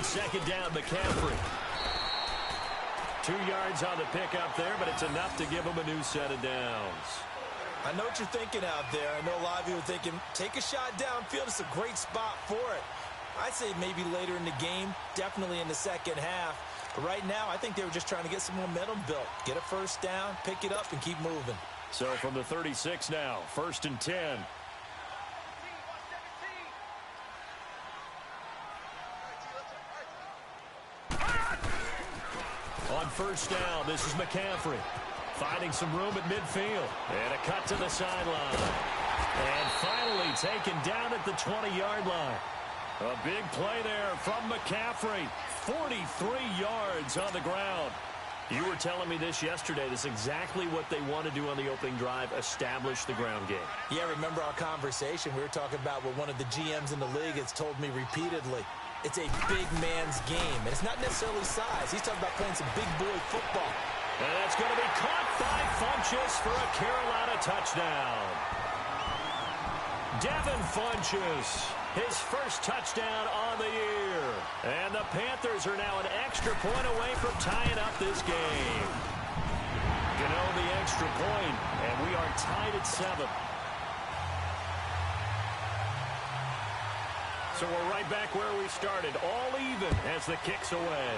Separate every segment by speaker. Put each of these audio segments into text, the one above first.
Speaker 1: on second down, McCaffrey. 2 yards on the pickup there, but it's enough to give him a new set of downs.
Speaker 2: I know what you're thinking out there. I know a lot of you are thinking, take a shot downfield. It's a great spot for it. I'd say maybe later in the game, definitely in the second half. But right now, I think they were just trying to get some momentum built. Get a first down, pick it up, and keep moving.
Speaker 1: So from the 36 now, 1st and 10. On first down, this is McCaffrey. Finding some room at midfield. And a cut to the sideline. And finally taken down at the 20-yard line. A big play there from McCaffrey. 43 yards on the ground. You were telling me this yesterday. This is exactly what they want to do on the opening drive, establish the ground game.
Speaker 2: Yeah, remember our conversation? We were talking about what one of the GMs in the league has told me repeatedly. It's a big man's game, and it's not necessarily size. He's talking about playing some big boy football.
Speaker 1: And that's going to be caught by Funchess for a Carolina touchdown. Devin Funchess, his first touchdown on the year. And the Panthers are now an extra point away from tying up this game. Gano the extra point, and we are tied at 7. So we're right back where we started, all even as the kick's away.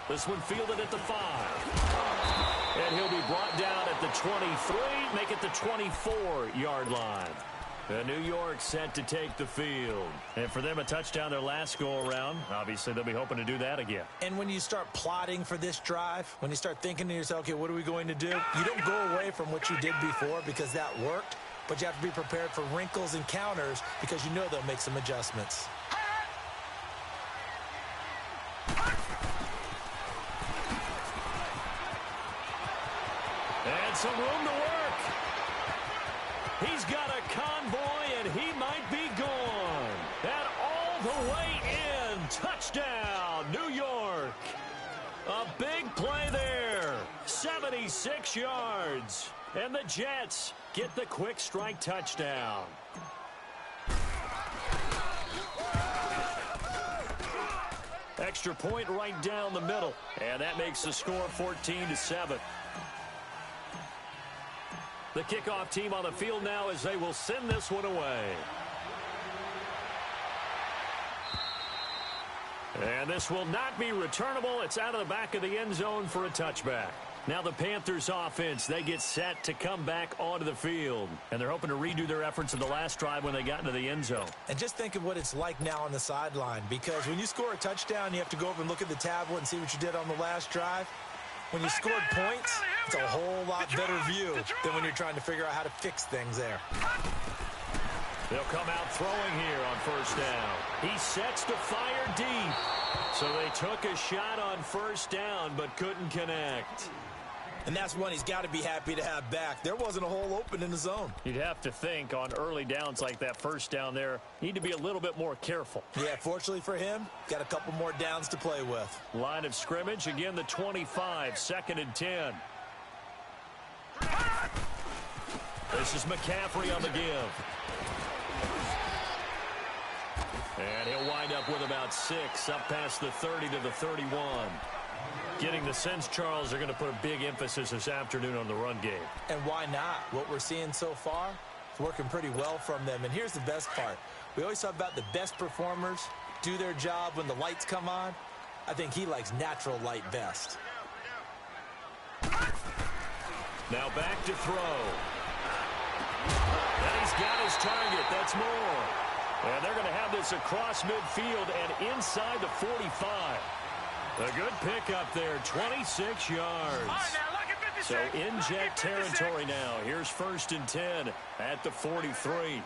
Speaker 1: This one fielded at the 5. And he'll be brought down at the 23, make it the 24-yard line. New York set to take the field. And for them, a touchdown their last go-around. Obviously, they'll be hoping to do that again.
Speaker 2: And when you start plotting for this drive, when you start thinking to yourself, okay, what are we going to do? You don't go away from what you did before because that worked. But you have to be prepared for wrinkles and counters because you know they'll make some adjustments.
Speaker 1: And some room to work. He's got a convoy, and he might be gone. And all the way in. Touchdown, New York. A big play there. 76 yards. And the Jets get the quick strike touchdown. Extra point right down the middle. And that makes the score 14-7. The kickoff team on the field now as they will send this one away. And this will not be returnable. It's out of the back of the end zone for a touchback. Now the Panthers offense, they get set to come back onto the field. And they're hoping to redo their efforts in the last drive when they got into the end zone.
Speaker 2: And just think of what it's like now on the sideline. Because when you score a touchdown, you have to go over and look at the tablet and see what you did on the last drive. When you scored points, it's a whole lot better view than when you're trying to figure out how to fix things there.
Speaker 1: They'll come out throwing here on first down. He sets to fire deep. So they took a shot on first down but couldn't connect.
Speaker 2: And that's one he's got to be happy to have back. There wasn't a hole open in the zone.
Speaker 1: You'd have to think on early downs like that first down there, need to be a little bit more careful.
Speaker 2: Yeah, fortunately for him, got a couple more downs to play with.
Speaker 1: Line of scrimmage, again the 25, 2nd and 10. This is McCaffrey on the give. And he'll wind up with about 6, up past the 30 to the 31. Getting the sense, Charles, they're going to put a big emphasis this afternoon on the run game.
Speaker 2: And why not? What we're seeing so far is working pretty well from them. And here's the best part. We always talk about the best performers do their job when the lights come on. I think he likes natural light best.
Speaker 1: Now back to throw. And he's got his target. That's more. And they're going to have this across midfield and inside the 45. A good pickup there, 26 yards. So in Jet territory now. Here's 1st and 10 at the 43.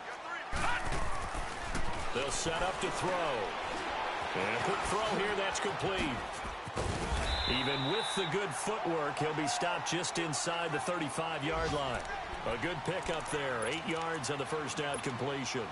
Speaker 1: They'll set up to throw. And a quick throw here, that's complete. Even with the good footwork, he'll be stopped just inside the 35-yard line. A good pickup there, 8 yards on the first down completion.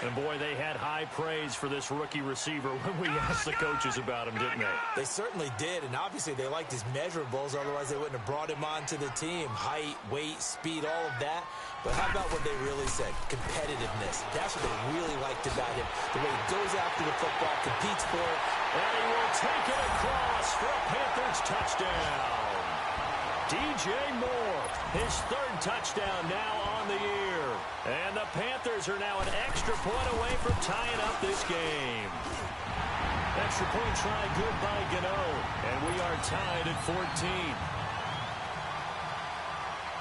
Speaker 1: And, boy, they had high praise for this rookie receiver when we asked the coaches about him, didn't they?
Speaker 2: They certainly did, and obviously they liked his measurables. Otherwise, they wouldn't have brought him onto the team. Height, weight, speed, all of that. But how about what they really said? Competitiveness. That's what they really liked about him. The way he goes after the football, competes for it.
Speaker 1: And he will take it across for a Panthers touchdown. DJ Moore, his third touchdown now on the year. And the Panthers are now an extra point away from tying up this game. Extra point try good by Gano. And we are tied at 14.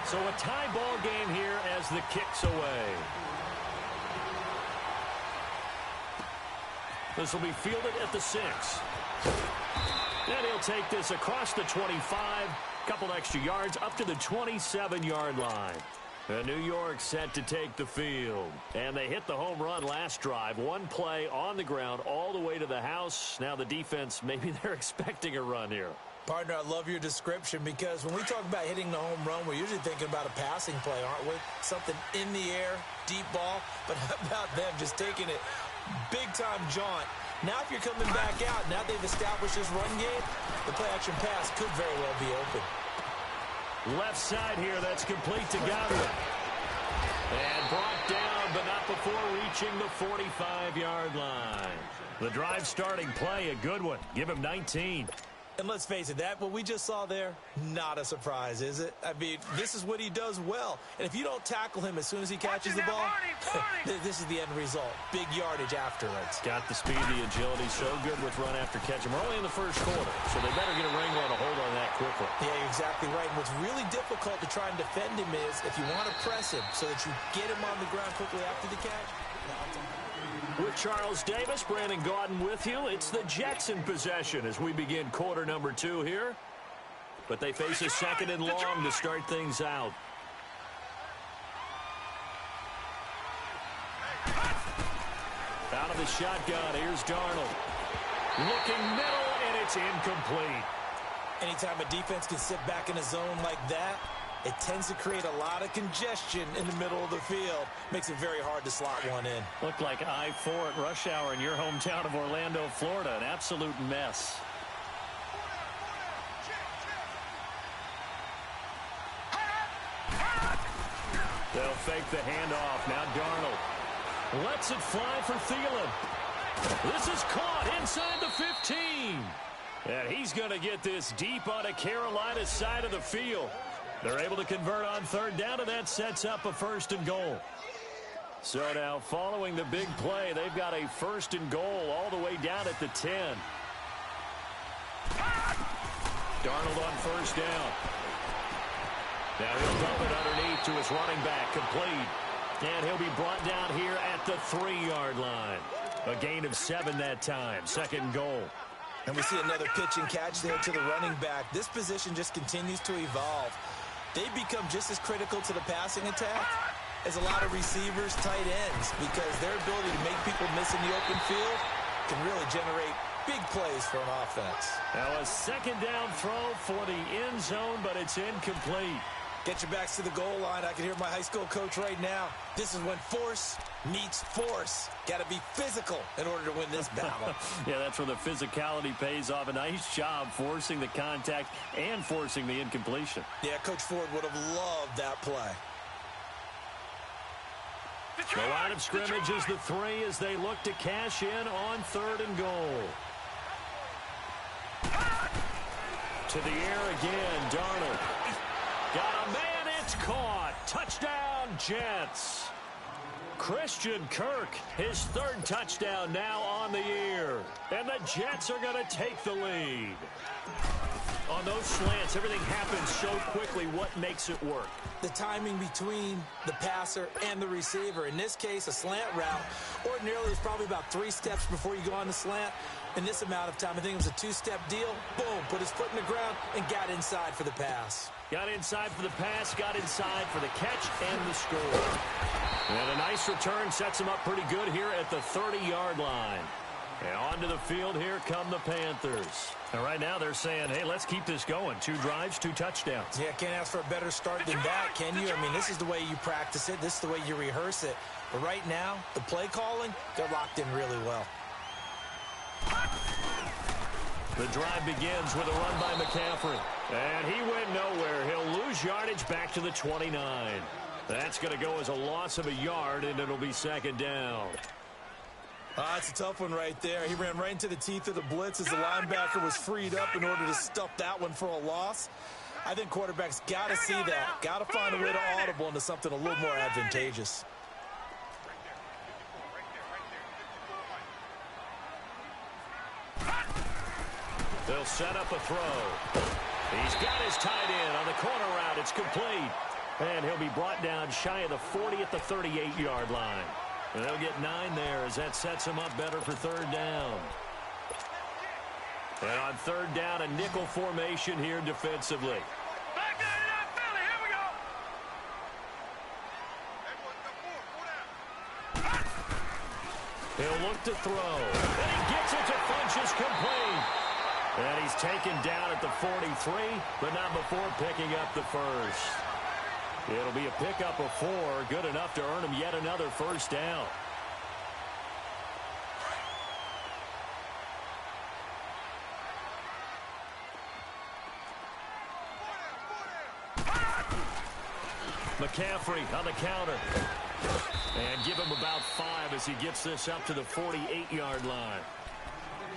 Speaker 1: So a tie ball game here as the kick's away. This will be fielded at the 6. And he'll take this across the 25. Couple extra yards up to the 27-yard line. And New York set to take the field. And they hit the home run last drive. One play on the ground all the way to the house. Now the defense, maybe they're expecting a run here.
Speaker 2: Partner, I love your description because when we talk about hitting the home run, we're usually thinking about a passing play, aren't we? Something in the air, deep ball. But how about them just taking it big-time jaunt? Now if you're coming back out, now they've established this run game, the play-action pass could very well be open.
Speaker 1: Left side here, that's complete to Godwin. And brought down, but not before reaching the 45-yard line. The drive starting play, a good one. Give him 19.
Speaker 2: And let's face it, that what we just saw there, not a surprise, is it? I mean, this is what he does well. And if you don't tackle him as soon as he catches the ball, this is the end result. Big yardage afterwards.
Speaker 1: Got the speed, the agility, so good with run after catch. And we're only in the first quarter, so they better get a wrangle and a hold on that quickly.
Speaker 2: Yeah, you're exactly right. And what's really difficult to try and defend him is if you want to press him so that you get him on the ground quickly after the catch.
Speaker 1: With Charles Davis, Brandon Gaudin with you. It's the Jets in possession as we begin quarter number 2 here. But they face a second and long to start things out. Out of the shotgun, here's Darnold. Looking middle, and it's incomplete.
Speaker 2: Anytime a defense can sit back in a zone like that, it tends to create a lot of congestion in the middle of the field. Makes it very hard to slot one in.
Speaker 1: Looked like I-4 at rush hour in your hometown of Orlando, Florida. An absolute mess. They'll fake the handoff. Now Darnold lets it fly for Thielen. This is caught inside the 15. And he's going to get this deep on a Carolina side of the field. They're able to convert on third down, and that sets up a first and goal. So now, following the big play, they've got a first and goal all the way down at the 10. Darnold on first down. Now he'll dump it underneath to his running back, complete. And he'll be brought down here at the 3-yard line. A gain of 7 that time, second and goal.
Speaker 2: And we see another pitch and catch there to the running back. This position just continues to evolve. They become just as critical to the passing attack as a lot of receivers, tight ends, because their ability to make people miss in the open field can really generate big plays for an offense.
Speaker 1: Now a second down throw for the end zone, but it's incomplete.
Speaker 2: Get your backs to the goal line. I can hear my high school coach right now. This is when force meets force. Got to be physical in order to win this battle.
Speaker 1: Yeah, that's where the physicality pays off. A nice job forcing the contact and forcing the incompletion.
Speaker 2: Yeah, Coach Ford would have loved that play.
Speaker 1: The line of scrimmage is the 3 as they look to cash in on third and goal. To the air again, Darnold. Got a man, it's caught. Touchdown, Jets. Christian Kirk, his third touchdown now on the year. And the Jets are going to take the lead. On those slants, everything happens so quickly. What makes it work?
Speaker 2: The timing between the passer and the receiver. In this case, a slant route. Ordinarily, it's probably about 3 steps before you go on the slant. In this amount of time, I think it was a 2-step deal. Boom, put his foot in the ground and got inside for the pass.
Speaker 1: Got inside for the pass, got inside for the catch and the score. And a nice return sets him up pretty good here at the 30-yard line. And onto the field, here come the Panthers. And right now they're saying, hey, let's keep this going. 2 drives, 2 touchdowns.
Speaker 2: Yeah, can't ask for a better start than that, can you? I mean, this is the way you practice it. This is the way you rehearse it. But right now, the play calling, they're locked in really well.
Speaker 1: The drive begins with a run by McCaffrey. And he went nowhere. He'll lose yardage back to the 29. That's going to go as a loss of a yard, and it'll be 2nd down.
Speaker 2: It's a tough one right there. He ran right into the teeth of the blitz as the linebacker was freed up in order to stuff that one for a loss. I think quarterbacks got to see that. Got to find a way to audible into something a little more advantageous.
Speaker 1: They'll set up a throw. He's got his tight end on the corner route. It's complete. And he'll be brought down shy of the 40 at the 38-yard line. And they'll get 9 there as that sets him up better for 3rd down. And on 3rd down, a nickel formation here defensively.
Speaker 3: Back there in Philly. Here we go.
Speaker 1: He'll look to throw. And he gets it to Funchess complete. And he's taken down at the 43, but not before picking up the first. It'll be a pickup of 4, good enough to earn him yet another 1st down. McCaffrey on the counter. And give him about 5 as he gets this up to the 48-yard line.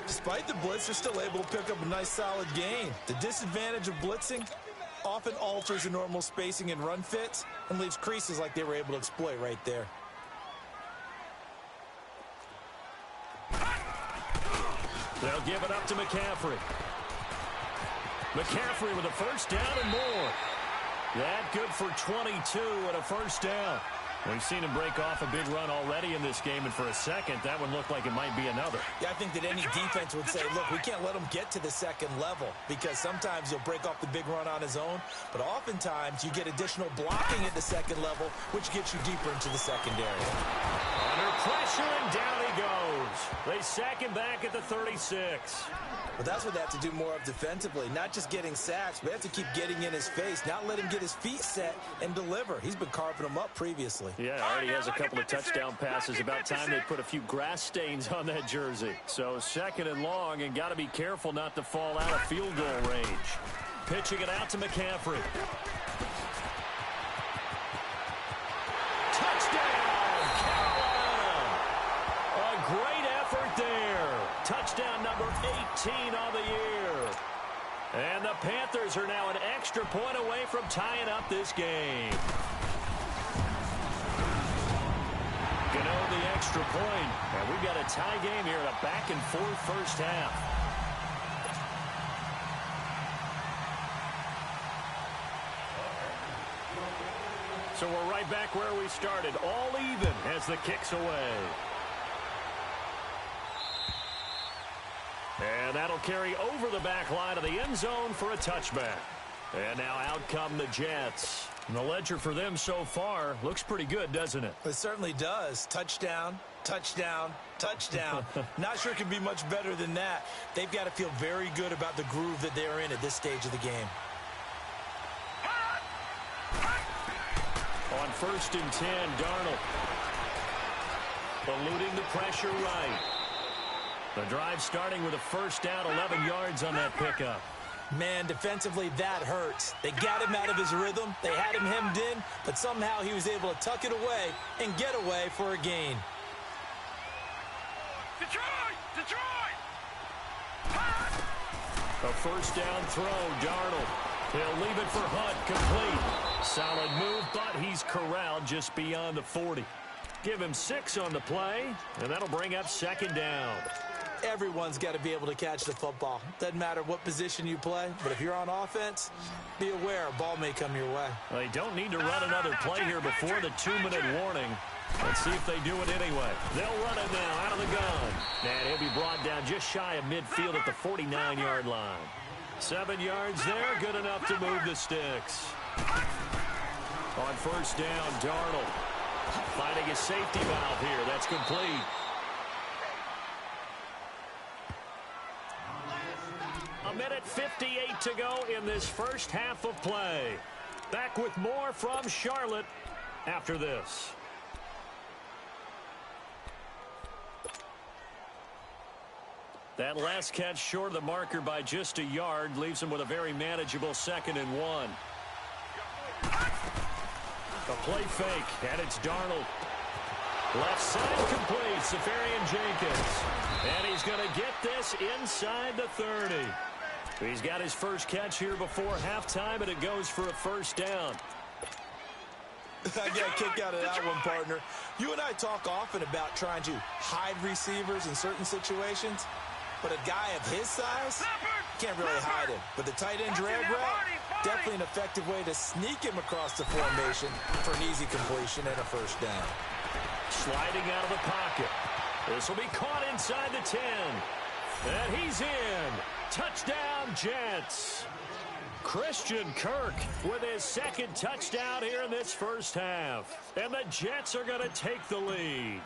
Speaker 2: Despite the blitz, they're still able to pick up a nice solid gain. The disadvantage of blitzing often alters the normal spacing and run fits and leaves creases like they were able to exploit right there.
Speaker 1: They'll give it up to McCaffrey. McCaffrey with a 1st down and more. That good for 22 and a 1st down. We've seen him break off a big run already in this game, and for a second, that one looked like it might be another.
Speaker 2: Yeah, I think that any defense would say, look, we can't let him get to the 2nd level because sometimes he'll break off the big run on his own, but oftentimes you get additional blocking at the 2nd level, which gets you deeper into the secondary.
Speaker 1: Under pressure, and down he goes. They sack him back at the 36.
Speaker 2: But that's what they have to do more of defensively, not just getting sacks, but they have to keep getting in his face, not let him get his feet set and deliver. He's been carving them up previously.
Speaker 1: Yeah, already has a couple of touchdown passes. About time they put a few grass stains on that jersey. So 2nd and long, and got to be careful not to fall out of field goal range. Pitching it out to McCaffrey. Touchdown, Carolina! A great effort there. Touchdown number 18 on the year. And the Panthers are now an extra point away from tying up this game. Gano the extra point. And we've got a tie game here in a back-and-forth 1st half. So we're right back where we started, all even as the kick's away. And that'll carry over the back line of the end zone for a touchback. And now out come the Jets. And the ledger for them so far looks pretty good, doesn't it?
Speaker 2: It certainly does. Touchdown, touchdown, touchdown. Not sure it can be much better than that. They've got to feel very good about the groove that they're in at this stage of the game.
Speaker 1: On 1st and 10, Darnold. Eluding the pressure right. The drive starting with a 1st down, 11 yards on that pickup.
Speaker 2: Man, defensively, that hurts. They got him out of his rhythm. They had him hemmed in, but somehow he was able to tuck it away and get away for a gain.
Speaker 3: Detroit! Detroit!
Speaker 1: A 1st down throw, Darnold. He'll leave it for Hunt, complete. Solid move, but he's corralled just beyond the 40. Give him 6 on the play, and that'll bring up 2nd down.
Speaker 2: Everyone's got to be able to catch the football. Doesn't matter what position you play, but if you're on offense, be aware a ball may come your way.
Speaker 1: They don't need to run another play here before the 2-minute warning. Let's see if they do it anyway. They'll run it now out of the gun. And he'll be brought down just shy of midfield at the 49-yard line. 7 yards there, good enough to move the sticks. On 1st down, Darnold finding a safety valve here. That's complete. 58 to go in this first half of play. Back with more from Charlotte after this. That last catch short of the marker by just a yard leaves him with a very manageable 2nd and 1. A play fake, and it's Darnold. Left side complete, Safarian-Jenkins. And he's going to get this inside the 30. He's got his first catch here before halftime, and it goes for a first down.
Speaker 2: I got a kick out of that one, partner. You and I talk often about trying to hide receivers in certain situations, but a guy of his size can't really hide him. But the tight end drag route, definitely an effective way to sneak him across the formation for an easy completion and a first down.
Speaker 1: Sliding out of the pocket. This will be caught inside the 10. And he's in. Touchdown, Jets. Christian Kirk with his 2nd touchdown here in this first half. And the Jets are going to take the lead.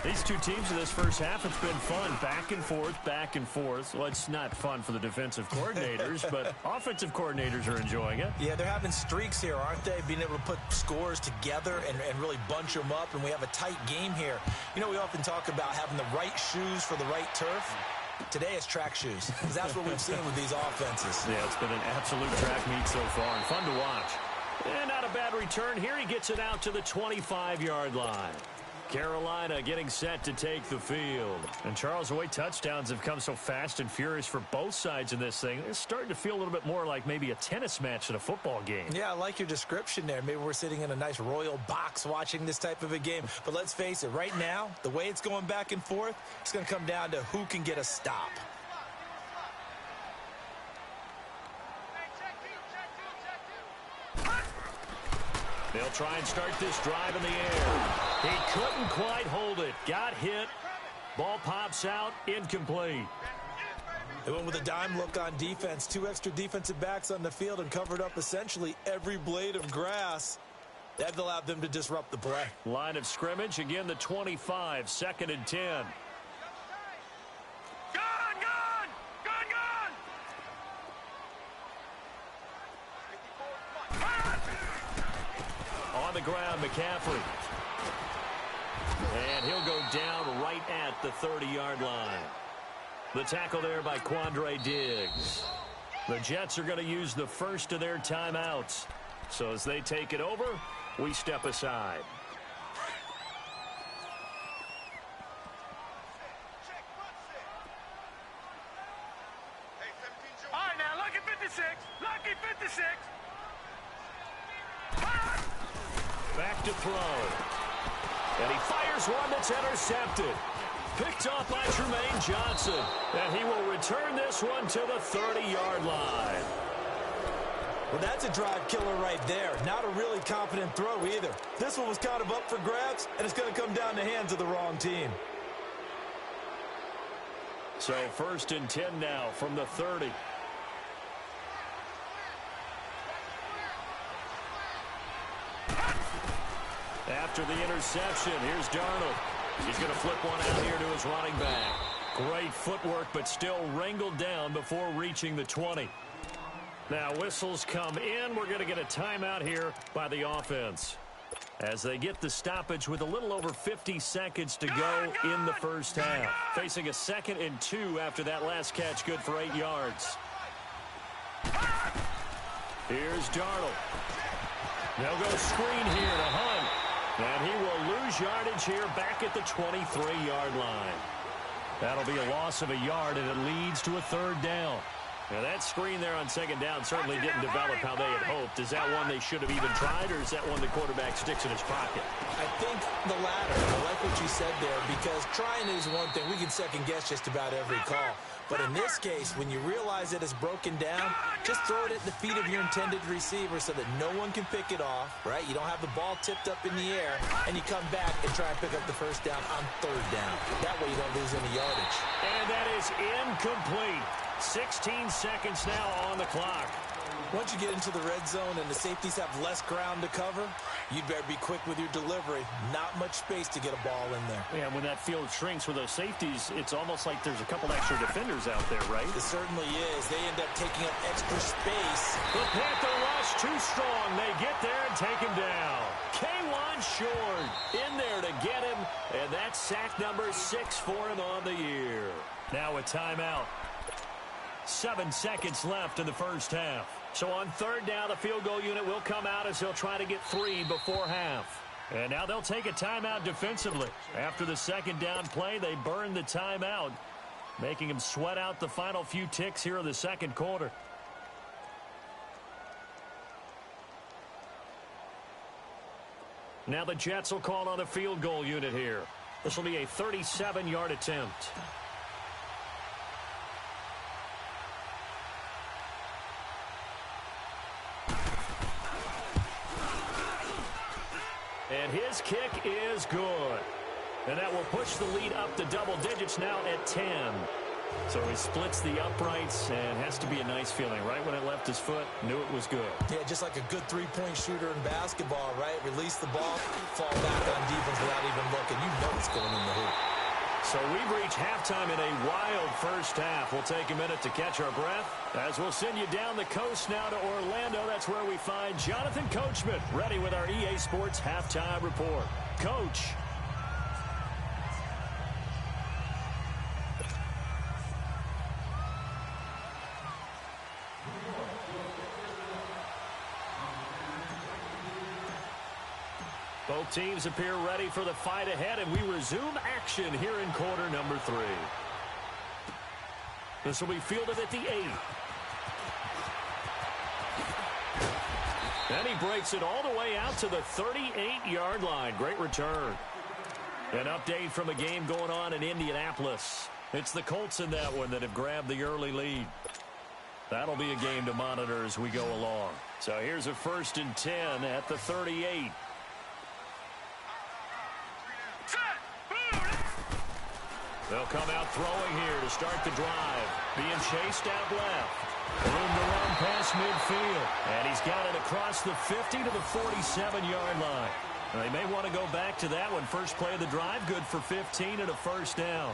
Speaker 1: These two teams in this first half, it's been fun. Back and forth, back and forth. Well, it's not fun for the defensive coordinators, but offensive coordinators are enjoying it.
Speaker 2: Yeah, they're having streaks here, aren't they? Being able to put scores together and really bunch them up, and we have a tight game here. You know, we often talk about having the right shoes for the right turf. Today it's track shoes, because that's what we've seen with these offenses.
Speaker 1: Yeah, it's been an absolute track meet so far, and fun to watch. And not a bad return here. He gets it out to the 25-yard line. Carolina getting set to take the field. And Charles, the way touchdowns have come so fast and furious for both sides in this thing, it's starting to feel a little bit more like maybe a tennis match than a football game.
Speaker 2: Yeah, I like your description there. Maybe we're sitting in a nice royal box watching this type of a game. But let's face it, right now, the way it's going back and forth, it's going to come down to who can get a stop.
Speaker 1: They'll try and start this drive in the air. He couldn't quite hold it. Got hit. Ball pops out. Incomplete.
Speaker 2: They went with a dime look on defense. 2 extra defensive backs on the field and covered up essentially every blade of grass. That allowed them to disrupt the play.
Speaker 1: Line of scrimmage. Again, the 25. 2nd and 10. On the ground, McCaffrey. And he'll go down right at the 30-yard line. The tackle there by Quandre Diggs. The Jets are going to use the first of their timeouts. So as they take it over, we step aside.
Speaker 3: All right, now, lucky 56. Lucky 56.
Speaker 1: Back to throw. And he fires one that's intercepted. Picked off by Tremaine Johnson. And he will return this one to the 30-yard line.
Speaker 2: Well, that's a drive killer right there. Not a really confident throw either. This one was kind of up for grabs, and it's going to come down the hands of the wrong team.
Speaker 1: So 1st and 10 now from the 30. After the interception, here's Darnold. He's going to flip one out here to his running back. Great footwork, but still wrangled down before reaching the 20. Now whistles come in. We're going to get a timeout here by the offense as they get the stoppage with a little over 50 seconds to go in the first half. Facing a 2nd and 2 after that last catch, good for 8 yards. Here's Darnold. They'll go screen here to Hunt. And he will lose yardage here back at the 23-yard line. That'll be a loss of a yard, and it leads to a 3rd down. Now, that screen there on 2nd down certainly didn't develop how they had hoped. Is that one they should have even tried, or is that one the quarterback sticks in his pocket?
Speaker 2: I think the latter. I like what you said there, because trying is one thing. We can second-guess just about every call. But in this case, when you realize that it's broken down, just throw it at the feet of your intended receiver so that no one can pick it off, right? You don't have the ball tipped up in the air, and you come back and try and pick up the first down on 3rd down. That way you don't lose any yardage.
Speaker 1: And that is incomplete. 16 seconds now on the clock.
Speaker 2: Once you get into the red zone and the safeties have less ground to cover, you'd better be quick with your delivery. Not much space to get a ball in there.
Speaker 1: Yeah, when that field shrinks with those safeties, it's almost like there's a couple extra defenders out there, right?
Speaker 2: It certainly is. They end up taking up extra space.
Speaker 1: The Panther rush too strong. They get there and take him down. K1 Short in there to get him, and that's sack number 6 for him on the year. Now a timeout. 7 seconds left in the first half. So on third down, the field goal unit will come out as he'll try to get 3 before half. And now they'll take a timeout defensively. After the second down play, they burn the timeout, making him sweat out the final few ticks here in the second quarter. Now the Jets will call on a field goal unit here. This will be a 37-yard attempt. And his kick is good. And that will push the lead up to double digits now at 10. So he splits the uprights, and has to be a nice feeling. Right when it left his foot, knew it was good.
Speaker 2: Yeah, just like a good three-point shooter in basketball, right? Release the ball, fall back on defense without even looking. You know it's going in the hoop.
Speaker 1: So we've reached halftime in a wild first half. We'll take a minute to catch our breath as we'll send you down the coast now to Orlando. That's where we find Jonathan Coachman ready with our EA Sports Halftime Report. Coach. Both teams appear ready for the fight ahead, and we resume action here in quarter number 3. This will be fielded at the 8. And he breaks it all the way out to the 38-yard line. Great return. An update from a game going on in Indianapolis. It's the Colts in that one that have grabbed the early lead. That'll be a game to monitor as we go along. So here's a 1st and 10 at the 38. They'll come out throwing here to start the drive. Being chased out left. Room to run past midfield. And he's got it across the 50 to the 47-yard line. They may want to go back to that one. First play of the drive, good for 15 and a first down.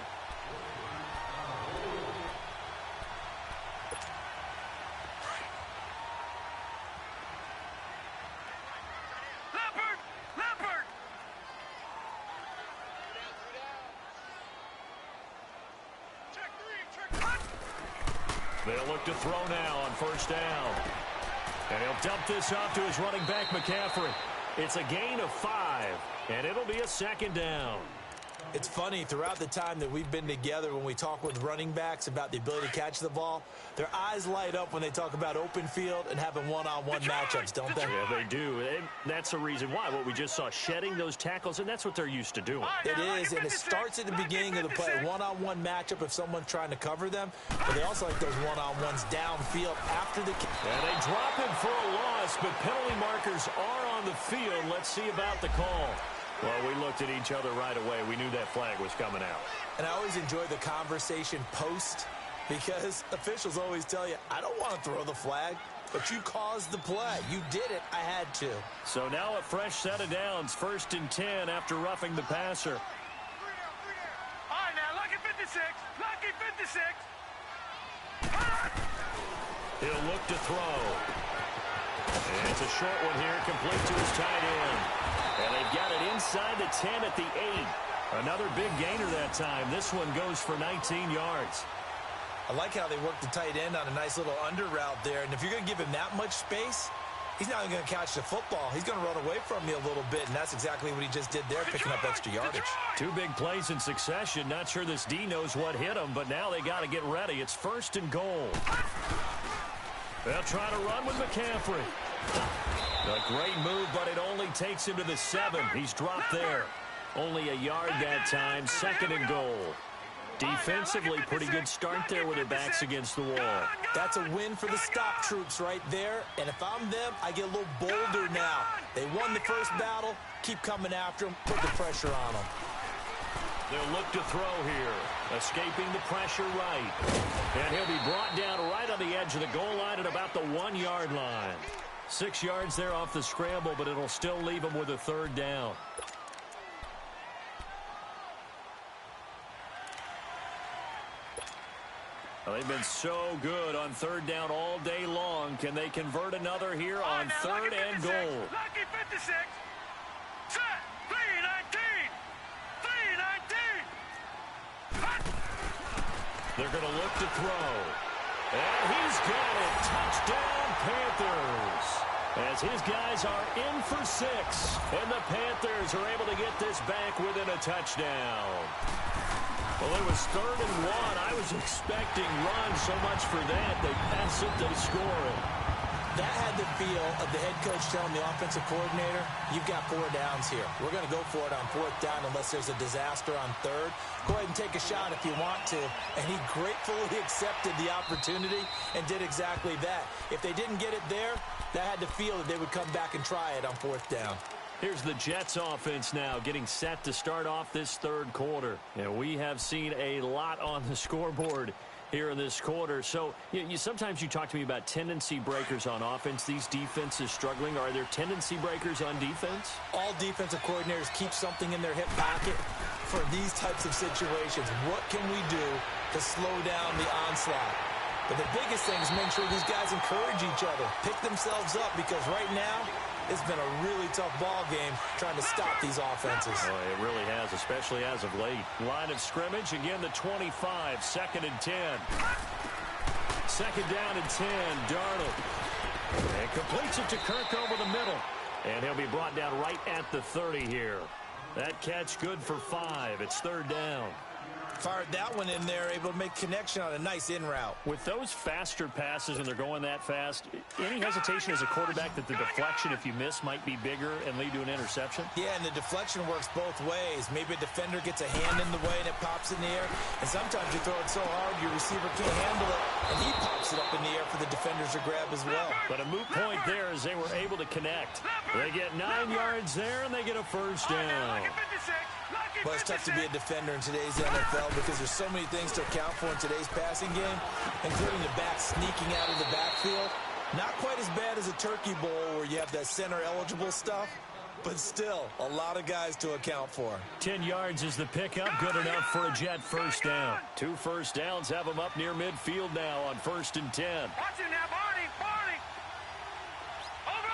Speaker 1: They'll look to throw now on first down. And he'll dump this off to his running back, McCaffrey. It's a gain of 5, and it'll be a second down.
Speaker 2: It's funny, throughout the time that we've been together, when we talk with running backs about the ability to catch the ball, their eyes light up when they talk about open field and having one-on-one matchups, don't they?
Speaker 1: Yeah, they do. And that's the reason why. What we just saw, shedding those tackles, and that's what they're used to doing.
Speaker 2: It is, and it starts at the beginning of the play. One-on-one matchup if someone's trying to cover them, but they also like those one-on-ones downfield after the kick.
Speaker 1: And they drop him for a loss, but penalty markers are on the field. Let's see about the call. Well, we looked at each other right away. We knew that flag was coming out.
Speaker 2: And I always enjoy the conversation post, because officials always tell you, I don't want to throw the flag, but you caused the play. You did it. I had to. So
Speaker 1: now a fresh set of downs. 1st and 10 after roughing the passer.
Speaker 3: All right, now, lucky 56. Lucky 56.
Speaker 1: He'll look to throw. And it's a short one here, complete to his tight end. And they've got it inside the 10 at the 8. Another big gainer that time. This one goes for 19 yards.
Speaker 2: I like how they work the tight end on a nice little under route there. And if you're going to give him that much space, he's not even going to catch the football. He's going to run away from you a little bit, and that's exactly what he just did there, picking up extra yardage.
Speaker 1: 2 big plays in succession. Not sure this D knows what hit him, but now they got to get ready. It's 1st and goal. They'll try to run with McCaffrey. A great move, but it only takes him to the 7. He's dropped there. Only a yard that time. 2nd and goal. Defensively, pretty good start there with their backs against the wall.
Speaker 2: That's a win for the stop troops right there. And if I'm them, I get a little bolder now. They won the first battle. Keep coming after them. Put the pressure on them.
Speaker 1: They'll look to throw here. Escaping the pressure right. And he'll be brought down right on the edge of the goal line at about the 1-yard line. 6 yards there off the scramble, but it'll still leave him with a third down. Well, they've been so good on third down all day long. Can they convert another here on third and goal?
Speaker 3: Lucky 56. Set. 3-19. 3-19.
Speaker 1: They're going to look to throw. And he's got it. Touchdown, Panthers. As his guys are in for 6. And the Panthers are able to get this back within a touchdown. Well, it was 3rd and 1. I was expecting run so much for that. They pass it, they score it.
Speaker 2: That had the feel of the head coach telling the offensive coordinator, you've got 4 downs here. We're going to go for it on 4th down unless there's a disaster on 3rd. Go ahead and take a shot if you want to. And he gratefully accepted the opportunity and did exactly that. If they didn't get it there, that had the feel that they would come back and try it on 4th down.
Speaker 1: Here's the Jets offense now getting set to start off this 3rd quarter. And we have seen a lot on the scoreboard here in this quarter. So sometimes you talk to me about tendency breakers on offense. These defenses struggling. Are there tendency breakers on defense?
Speaker 2: All defensive coordinators keep something in their hip pocket for these types of situations. What can we do to slow down the onslaught? But the biggest thing is make sure these guys encourage each other, pick themselves up, because right now it's been a really tough ball game trying to stop these offenses.
Speaker 1: Oh, it really has, especially as of late. Line of scrimmage, again, the 25, 2nd and 10. 2nd down and 10, Darnold. And completes it to Kirk over the middle. And he'll be brought down right at the 30 here. That catch good for 5. It's 3rd down.
Speaker 2: Fired that one in there, able to make connection on a nice in route.
Speaker 1: With those faster passes and they're going that fast, any hesitation as a quarterback that the deflection, if you miss, might be bigger and lead to an interception?
Speaker 2: Yeah, and the deflection works both ways. Maybe a defender gets a hand in the way and it pops in the air. And sometimes you throw it so hard your receiver can't handle it, and he pops it up in the air for the defenders to grab as well.
Speaker 1: But a moot point there as they were able to connect. They get 9 yards there, and they get a 1st down.
Speaker 2: Well, it's tough to be a defender in today's NFL because there's so many things to account for in today's passing game, including the back sneaking out of the backfield. Not quite as bad as a turkey bowl where you have that center-eligible stuff, but still a lot of guys to account for.
Speaker 1: 10 yards is the pickup, good enough for a Jet 1st down. 2 first downs have them up near midfield now on 1st and 10.
Speaker 3: Watch it now, Barney, Barney. Over.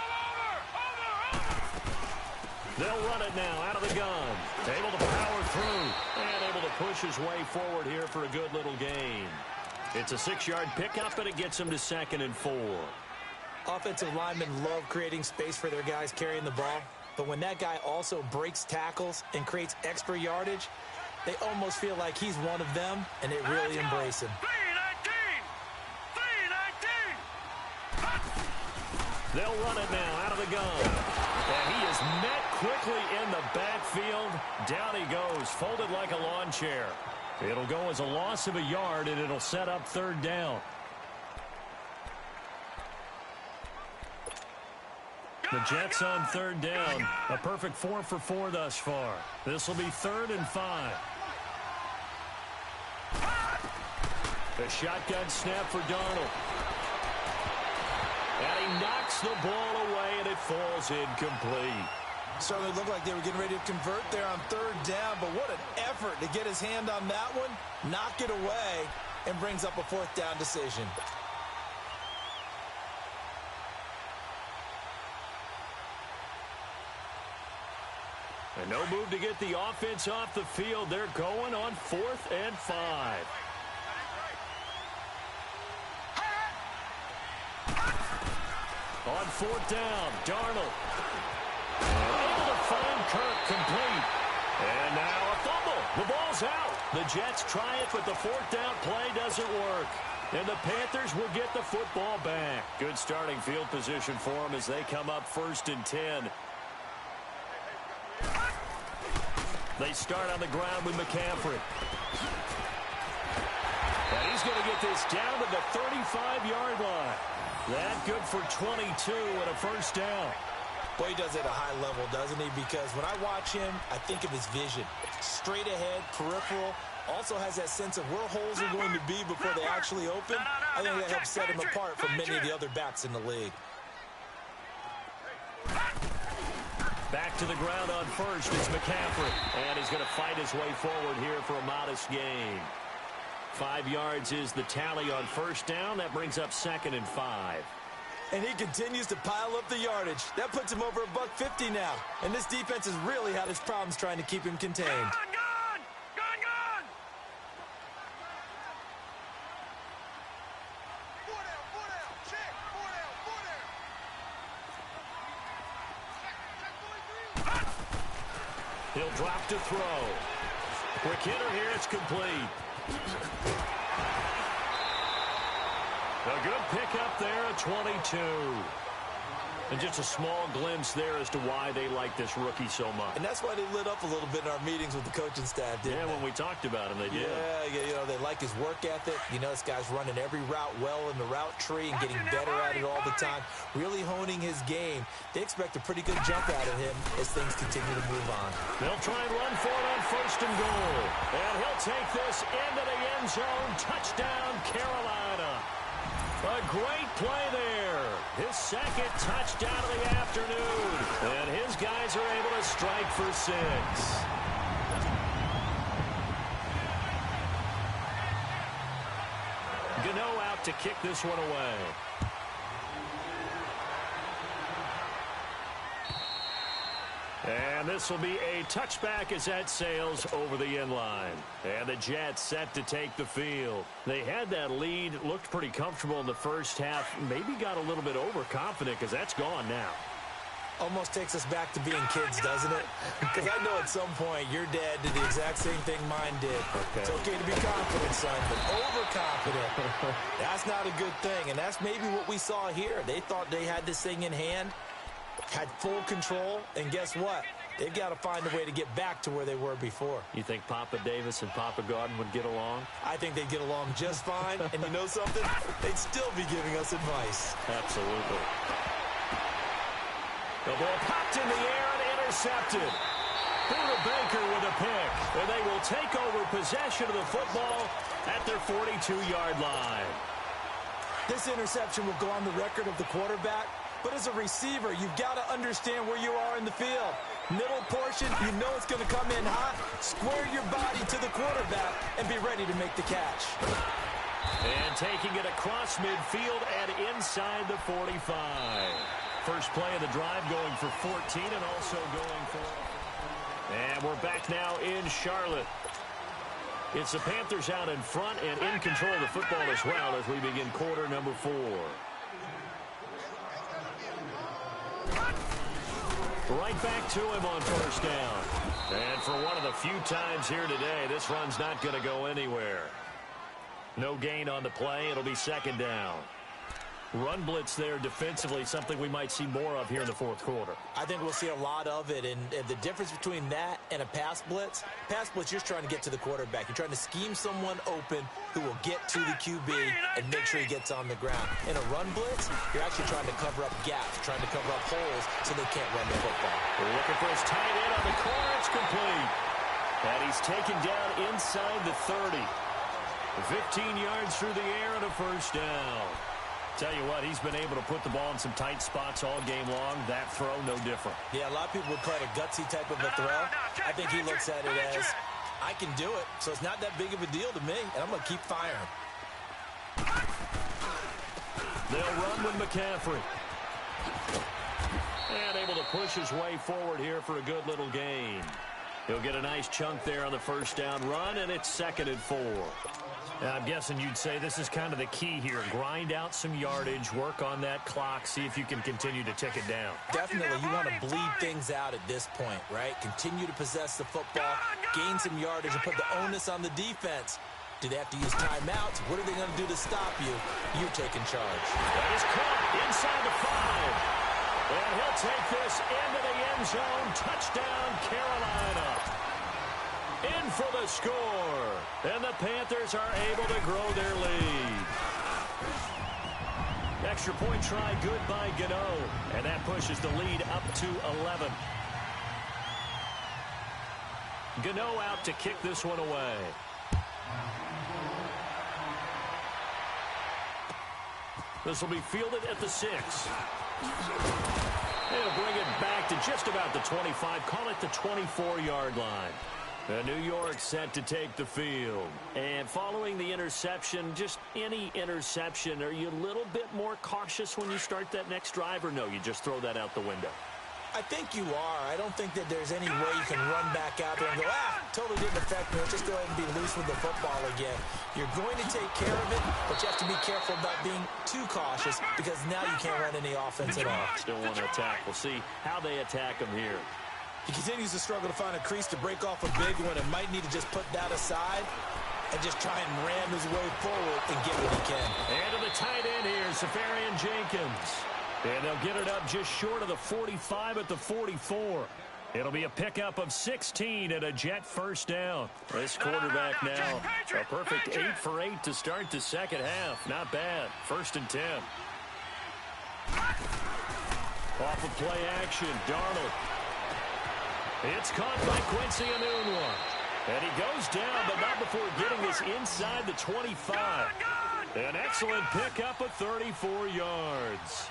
Speaker 1: They'll run it now out of the gun. Able to power through and able to push his way forward here for a good little gain. It's a 6-yard pickup, and it gets him to 2nd and 4.
Speaker 2: Offensive linemen love creating space for their guys carrying the ball, but when that guy also breaks tackles and creates extra yardage, they almost feel like he's one of them, and they really embrace him.
Speaker 3: 3-19.
Speaker 1: They'll run it now out of the gun. And he is met quickly in the backfield. Down he goes, folded like a lawn chair. It'll go as a loss of a yard, and it'll set up 3rd down. The Jets on 3rd down. A perfect 4 for 4 thus far. This will be 3rd and 5. The shotgun snap for Darnold. And he knocks the ball away, and it falls incomplete.
Speaker 2: Certainly looked like they were getting ready to convert there on 3rd down, but what an effort to get his hand on that one, knock it away, and brings up a 4th down decision.
Speaker 1: And no move to get the offense off the field. They're going on 4th and 5. On 4th down, Darnold. Able to find Kirk complete. And now a fumble. The ball's out. The Jets try it, but the 4th down play doesn't work. And the Panthers will get the football back. Good starting field position for them as they come up 1st and 10. They start on the ground with McCaffrey. And he's going to get this down to the 35-yard line. That good for 22 and a 1st down.
Speaker 2: Boy, he does it at a high level, doesn't he? Because when I watch him, I think of his vision. Straight ahead, peripheral, Also has that sense of where holes are going to be before they actually open. I think that helps set him apart from many of the other backs in the league.
Speaker 1: Back to the ground on first. It's McCaffrey. And he's going to fight his way forward here for a modest gain. 5 yards is the tally on first down. That brings up 2nd and 5.
Speaker 2: And he continues to pile up the yardage. That puts him over $150 now. And this defense has really had its problems trying to keep him contained.
Speaker 3: Gone! Four down. Check. Four down.
Speaker 1: He'll drop to throw. Quick hitter here. It's complete. A good pickup there at 22. And just a small glimpse there as to why they like this rookie so much.
Speaker 2: And that's why they lit up a little bit in our meetings with the coaching staff, didn't they?
Speaker 1: When we talked about him, they did.
Speaker 2: Yeah, they like his work ethic. You know, this guy's running every route well in the route tree and getting better at it all the time, really honing his game. They expect a pretty good jump out of him as things continue to move on.
Speaker 1: They'll try and run for it on 1st and goal. And he'll take this into the end zone. Touchdown, Carolina. A great play there. His 2nd touchdown of the afternoon. And his guys are able to strike for 6. Gano out to kick this one away. And this will be a touchback as that sails over the end line. And the Jets set to take the field. They had that lead, looked pretty comfortable in the first half, maybe got a little bit overconfident because that's gone now.
Speaker 2: Almost takes us back to being kids, doesn't it? Because I know at some point your dad did the exact same thing mine did. Okay. It's okay to be confident, son, but overconfident, that's not a good thing. And that's maybe what we saw here. They thought they had this thing in hand, had full control, and guess what? They've got to find a way to get back to where they were before.
Speaker 1: You think Papa Davis and Papa Gordon would get along?
Speaker 2: I think they'd get along just fine. And you know something? They'd still be giving us advice.
Speaker 1: Absolutely. The ball popped in the air and intercepted. Buda Baker with a pick. And they will take over possession of the football at their 42-yard line.
Speaker 2: This interception will go on the record of the quarterback. But as a receiver, you've got to understand where you are in the field. Middle portion, you know it's going to come in hot. Square your body to the quarterback and be ready to make the catch.
Speaker 1: And taking it across midfield and inside the 45. First play of the drive going for 14 and also going for... And we're back now in Charlotte. It's the Panthers out in front and in control of the football as well as we begin quarter number 4. Right back to him on first down. And for one of the few times here today, this run's not going to go anywhere. No gain on the play. It'll be 2nd down. Run blitz there defensively, something we might see more of here in the 4th quarter.
Speaker 2: I think we'll see a lot of it, and the difference between that and a pass blitz, you're trying to get to the quarterback. You're trying to scheme someone open who will get to the QB and make sure he gets on the ground. In a run blitz, you're actually trying to cover up gaps, trying to cover up holes so they can't run the football.
Speaker 1: We're looking for his tight end on the corner. It's complete. And he's taken down inside the 30. 15 yards through the air and a first down. Tell you what, he's been able to put the ball in some tight spots all game long. That throw, no different.
Speaker 2: Yeah, a lot of people would call it a gutsy type of a throw. I think he looks at it as, I can do it, so it's not that big of a deal to me, and I'm going to keep firing.
Speaker 1: They'll run with McCaffrey. And able to push his way forward here for a good little gain. He'll get a nice chunk there on the first down run, and it's 2nd and 4. I'm guessing you'd say this is kind of the key here. Grind out some yardage, work on that clock, see if you can continue to tick it down.
Speaker 2: Definitely, you want to bleed things out at this point, right? Continue to possess the football, gain some yardage, and put the onus on the defense. Do they have to use timeouts? What are they going to do to stop you? You're taking charge.
Speaker 1: That is caught inside the 5. And he'll take this into the end zone. Touchdown, Carolina. In for the score. And the Panthers are able to grow their lead. Extra point try good by Gano. And that pushes the lead up to 11. Gano out to kick this one away. This will be fielded at the 6. They'll bring it back to just about the 25. Call it the 24-yard line. New York set to take the field. And following the interception, just any interception, are you a little bit more cautious when you start that next drive, or no, you just throw that out the window?
Speaker 2: I think you are. I don't think that there's any way you can run back out there and go, totally didn't affect me. Let's just go ahead and be loose with the football again. You're going to take care of it, but you have to be careful about being too cautious because now you can't run any offense at all.
Speaker 1: Still want to attack. We'll see how they attack him here.
Speaker 2: He continues to struggle to find a crease to break off a big one and might need to just put that aside and just try and ram his way forward and get what he can.
Speaker 1: And to the tight end here, Safarian Jenkins. And they'll get it up just short of the 45 at the 44. It'll be a pickup of 16 and a Jet first down. This quarterback now, a perfect 8 for 8 to start the second half. Not bad. 1st and 10. Off of play action, Darnold. It's caught by Quincy Enunwa. And he goes down, but not before getting this inside the 25. An excellent pickup of 34 yards.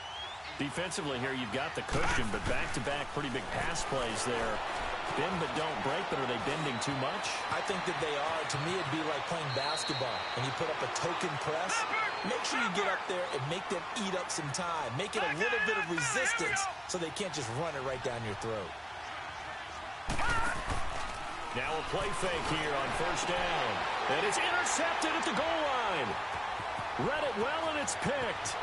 Speaker 1: Defensively here, you've got the cushion, but back-to-back pretty big pass plays there. Bend but don't break, but are they bending too much?
Speaker 2: I think that they are. To me, it'd be like playing basketball. When you put up a token press, make sure you get up there and make them eat up some time. Make it a little bit of resistance so they can't just run it right down your throat.
Speaker 1: Now a play fake here on 1st down. And it's intercepted at the goal line. Read it well, and it's picked.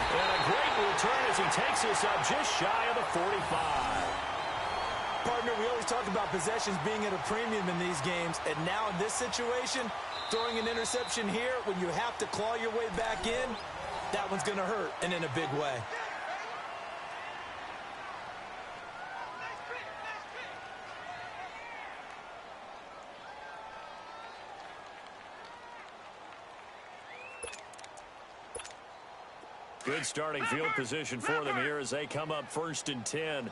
Speaker 1: And a great return as he takes us up just shy of the 45.
Speaker 2: Partner, we always talk about possessions being at a premium in these games, and now in this situation, throwing an interception here when you have to claw your way back in, that one's going to hurt, and in a big way.
Speaker 1: Good starting field position for them here as they come up 1st and 10.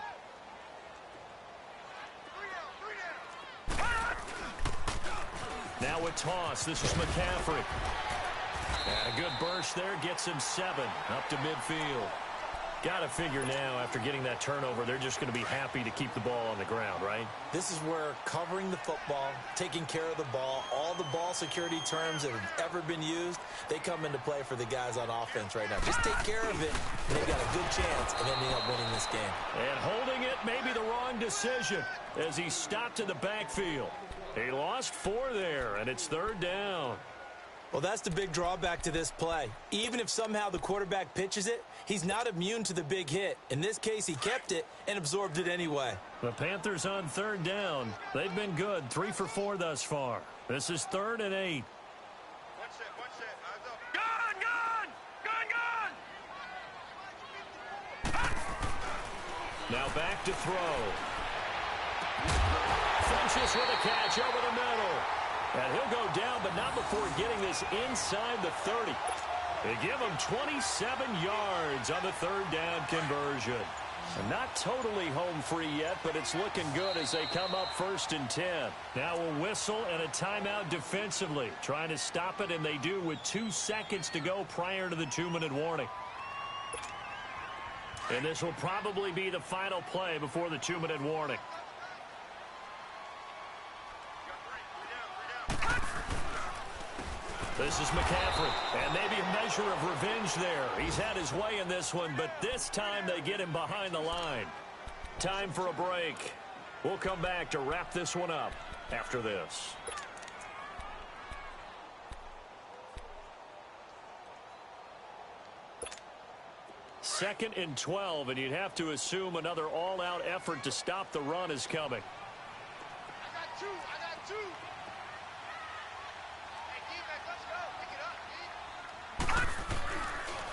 Speaker 1: Now a toss. This is McCaffrey. And a good burst there gets him 7 up to midfield. Got to figure now, after getting that turnover, they're just going to be happy to keep the ball on the ground, right?
Speaker 2: This is where covering the football, taking care of the ball, all the ball security terms that have ever been used, they come into play for the guys on offense right now. Just take care of it, and they've got a good chance of ending up winning this game.
Speaker 1: And holding it may be the wrong decision as he stopped in the backfield. He lost 4 there, and it's 3rd down.
Speaker 2: Well, that's the big drawback to this play. Even if somehow the quarterback pitches it, he's not immune to the big hit. In this case, he kept it and absorbed it anyway.
Speaker 1: The Panthers on 3rd down. They've been good, 3 for 4 thus far. This is 3rd and 8.
Speaker 3: Watch that. Eyes up. Gun!
Speaker 1: Now back to throw. Funches with a catch over the middle. And he'll go down, but not before getting this inside the 30. They give him 27 yards on the 3rd down conversion. And not totally home free yet, but it's looking good as they come up 1st and 10. Now a whistle and a timeout defensively. Trying to stop it, and they do with 2 seconds to go prior to the 2-minute warning. And this will probably be the final play before the 2-minute warning. This is McCaffrey, and maybe a measure of revenge there. He's had his way in this one, but this time they get him behind the line. Time for a break. We'll come back to wrap this one up after this. Second and 12, and you'd have to assume another all-out effort to stop the run is coming.
Speaker 3: I got two.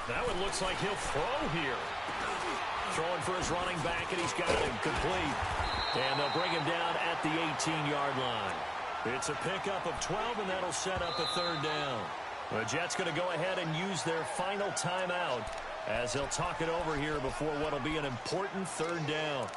Speaker 1: That one looks like he'll throw here. Throwing for his running back, and he's got him complete. And they'll bring him down at the 18-yard line. It's a pickup of 12, and that'll set up a 3rd down. The Jets going to go ahead and use their final timeout as they'll talk it over here before what will be an important 3rd down.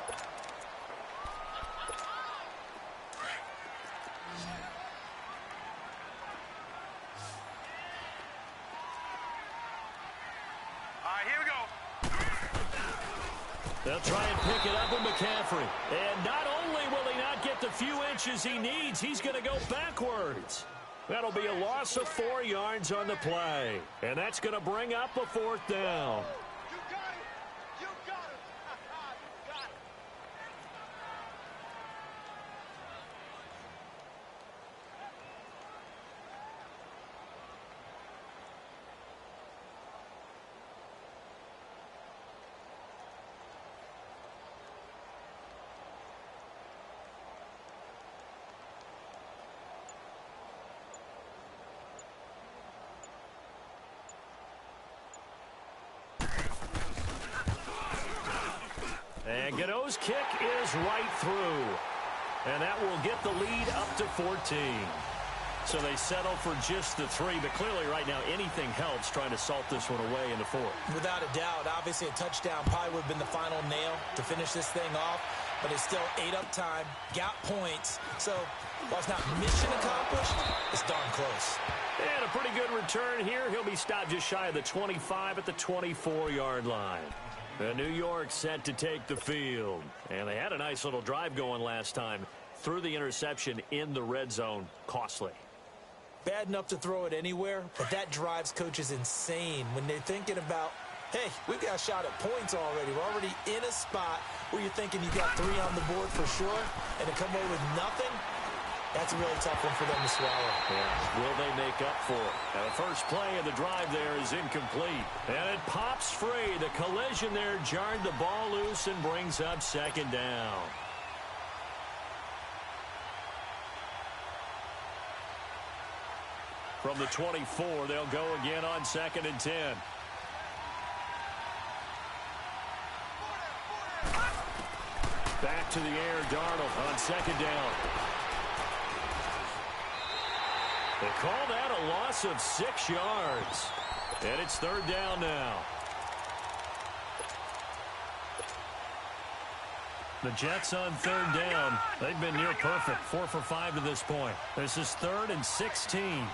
Speaker 1: They'll try and pick it up with McCaffrey. And not only will he not get the few inches he needs, he's going to go backwards. That'll be a loss of 4 yards on the play. And that's going to bring up a 4th down.
Speaker 3: You got it. You got it. You got it.
Speaker 1: And Gano's kick is right through. And that will get the lead up to 14. So they settle for just the 3. But clearly right now anything helps trying to salt this one away in the 4th.
Speaker 2: Without a doubt, obviously a touchdown probably would have been the final nail to finish this thing off. But it's still ate up time, got points. So while it's not mission accomplished, it's darn close.
Speaker 1: And a pretty good return here. He'll be stopped just shy of the 25 at the 24-yard line. The New York set to take the field. And they had a nice little drive going last time. Threw the interception in the red zone. Costly.
Speaker 2: Bad enough to throw it anywhere, but that drives coaches insane when they're thinking about, hey, we've got a shot at points already. We're already in a spot where you're thinking you got 3 on the board for sure, and to come away with nothing, that's a really tough one for them to swallow.
Speaker 1: Yeah. Will they make up for it? Now, the first play of the drive there is incomplete. And it pops free. The collision there jarred the ball loose and brings up 2nd down. From the 24, they'll go again on 2nd and 10. Back to the air, Darnold on 2nd down. They call that a loss of 6 yards. And it's 3rd down now. The Jets on 3rd down. They've been near perfect. 4 for 5 to this point. This is 3rd and 16.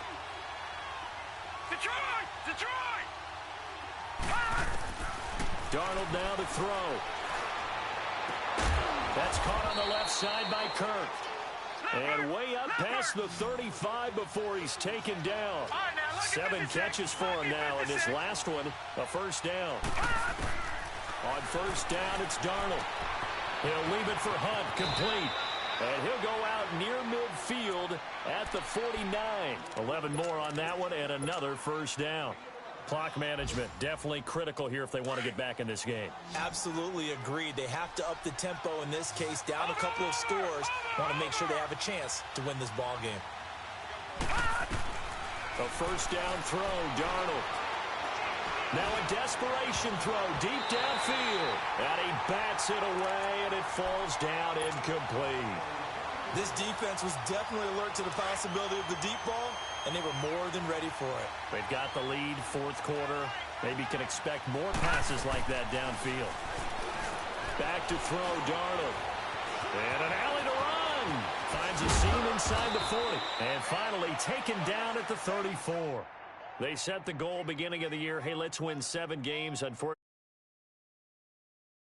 Speaker 3: Detroit! Detroit!
Speaker 1: Darnold now to throw. That's caught on the left side by Kirk. And way up past the 35 before he's taken down. 7 catches for him now, and this last one, a 1st down. On 1st down, it's Darnold. He'll leave it for Hunt, complete. And he'll go out near midfield at the 49. 11 more on that one, and another 1st down. Clock management, definitely critical here if they want to get back in this game.
Speaker 2: Absolutely agreed. They have to up the tempo in this case, down a couple of scores. Want to make sure they have a chance to win this ball game.
Speaker 1: A 1st down throw, Darnold. Now a desperation throw deep downfield. And he bats it away, and it falls down incomplete.
Speaker 2: This defense was definitely alert to the possibility of the deep ball, and they were more than ready for it.
Speaker 1: They've got the lead, 4th quarter. Maybe can expect more passes like that downfield. Back to throw, Darnold. And an alley to run. Finds a seam inside the 40. And finally taken down at the 34. They set the goal beginning of the year. Hey, let's win 7 games. Unfortunately,